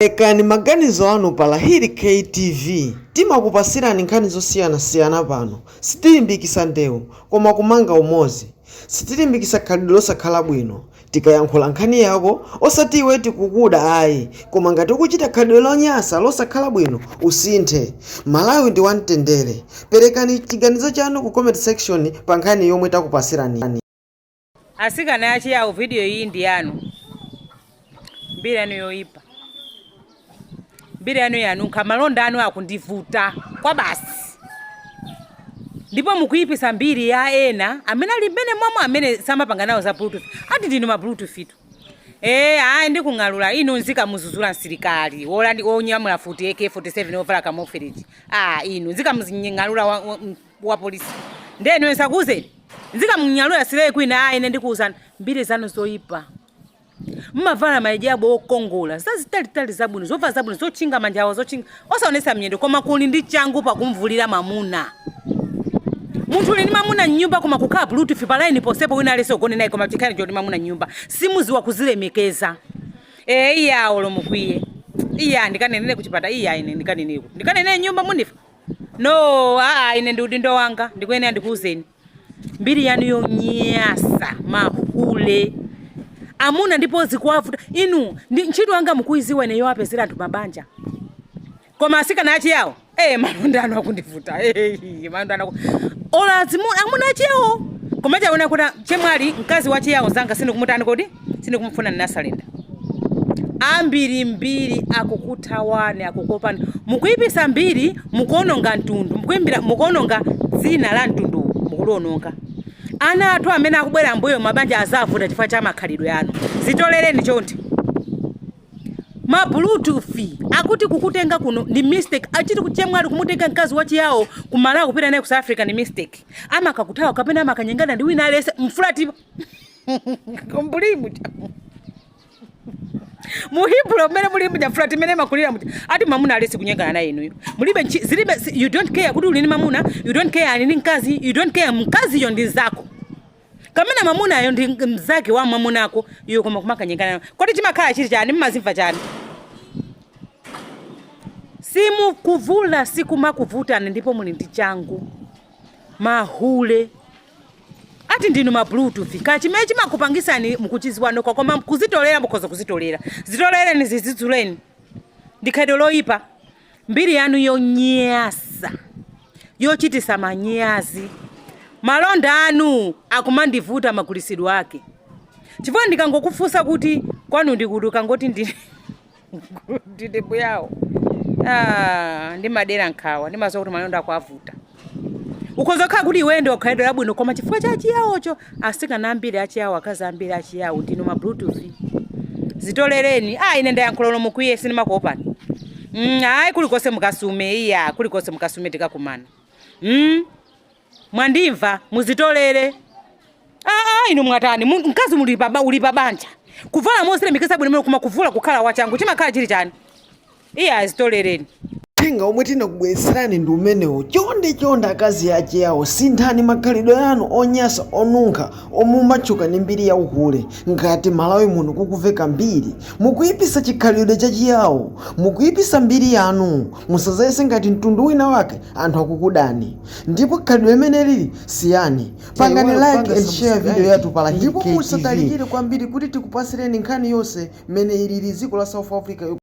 Ekani maganizo anu pa Lahiri KTV. Timakupasirani nkhani zosiyana pano. Sitilimbikisa ndewu koma kumanga umozi. Sitilimbikisa khalidwe losakhala bwino. Tikayankhula nkhani yako osati iwe tikukuda ayi, koma ngati ukuchita khalidwe lonyasa losakhala bwino usinthe. Malawi ndi wamtendere. Perekani chiganizo chanu ku comment section pa nkhani yomwe takupasirani. Asikana achiyawo video iyi ndi yanu. Mbiri yanu yoyipa. Mbiri yanu kamalonda anu akundivuta kwa basi. Ndipo mukuyipisa mbiri ya ena amene ali mbene momwe amene samapanga nawo za Bluetooth. Ati ndinu ma Bluetooth itu. Ayi ndikung'alula inu nzika muzuzula nsilikali. Wola ndi onyamula futi AK47 ovala camouflage. Inu nzika muzinyalula wa polisi. Ndenu nsakuze. Nzika munyalula sile kwina ine ndikuuzana mbiri zanu zoyipa. Mmavala majibu okongola. Sasa tali zabuni, zova zabuni, zochinga manjawo zochinga. Osaonesa mnyendo koma kuli ndi changu pa kumvulira mamuna. Muntu uli ni mamuna nyumba koma kukaa Bluetooth pa line posepo wina leso gone naye koma chikani jodi mamuna nyumba. Simuzi wa kuzilemekeza. Iya olo mukwiye. Iya ndikanene kuchipata iya ine ndikanene. Ndikanene nyumba munifa. No, ine ndi udindo wanga. Ndikwene ndikuuzeni. Mbiri yanu yonyasa mahule. Amuna ndipo zikwavuta inu ndi ntchito anga mukuiziwa neyo apezera anthu mabanja. Koma asikana achi yawo malonda anu akundivuta. Malonda anu ola amuna achi yawo koma chaona kuti chemwali mkazi wachi yawo zanga sindi kumutani kodi sindi kumufuna nasalenda. Mbiri akukutawane akukopani mukuyipisa mbiri mukuononga ntundu mukuononga dzina la ntundu mukulononga. Ana atu amene akubwera mbuyo mabanja azavuta chifukwa cha makhalidwe yanu. Zitolereni chonde. Ma Bluetooth akuti kukutenga kuno ni mistake. Achiti kuchemwali kumutenga mkazi wachi yawo kumala kupita naye ku South Africa ni mistake. Ama kakutawa kapena makanyengana ndi wina alese mfulati. Kumbulimu. Muhiblo mene mulimu ja flat mene makulira muti ati mamuna alesi kunyengana naye inu mulibe zilibe you don't care kuti uli ni mamuna you don't care ani nkazi you don't care mkazi yo ndi zako kamena mamuna yo ndi mzake wa mamuna ako yo koma kumakanyengana kodi chimakhala chiri chani mmazimva chani simu kuvula siku makuvuta ndipo muli ndi changu mahule ati ndinu ma Bluetooth kachimechi makupangisani mukuchizwano koma kuzitolera mukhoza kuzitolera zitolereni zizidzuleni ndikhado loyipa mbiri yanu yonyasa yochitisa manyazi malonda anu akumandivuta magulisidwe ake chifukwa ndikangokufusa kuti kwanu ndikuduka ngoti ndi buyawo ndi madera nkhawa ndimazowa kuti malonda akuavuta ukozokhala kuti iwe ndo khalidwe labwino koma chifukwa cha achiyawocho asikana ambiri achiyawo akazi ambiri achiyawo ndinu ma Bluetooth zitolereni ine ndayankhula mukwiye sinimakuopani kulikose mukasume kulikose mukasume tikakumana mwandimva muzitolere inu mwatani mkazi uli pabanja kuvala mosire mikisa bwino kuma kuvula kukhala wachangu chimakhala chili chani azitolereni Tenga omwe tinakubweserani ndi umenewo chonde akazi achi yawo sinthani makhalidwe yanu onyasa onunkha omumachuka ni mbiri ya uhule ngati Malawi muno kukuveka mbiri mukuyipisa chikhalidwe chachiyawo mukuyipisa mbiri yanu musazayese ngati mtundu wina wake anthu akukudani ndipo khalidwe limene lili siyani pangani like and share video yathu pa Lahiri KTV ndipo musatalikire kwambiri kuti tikupasireni nkhani yonse mene ilili dziko la South Africa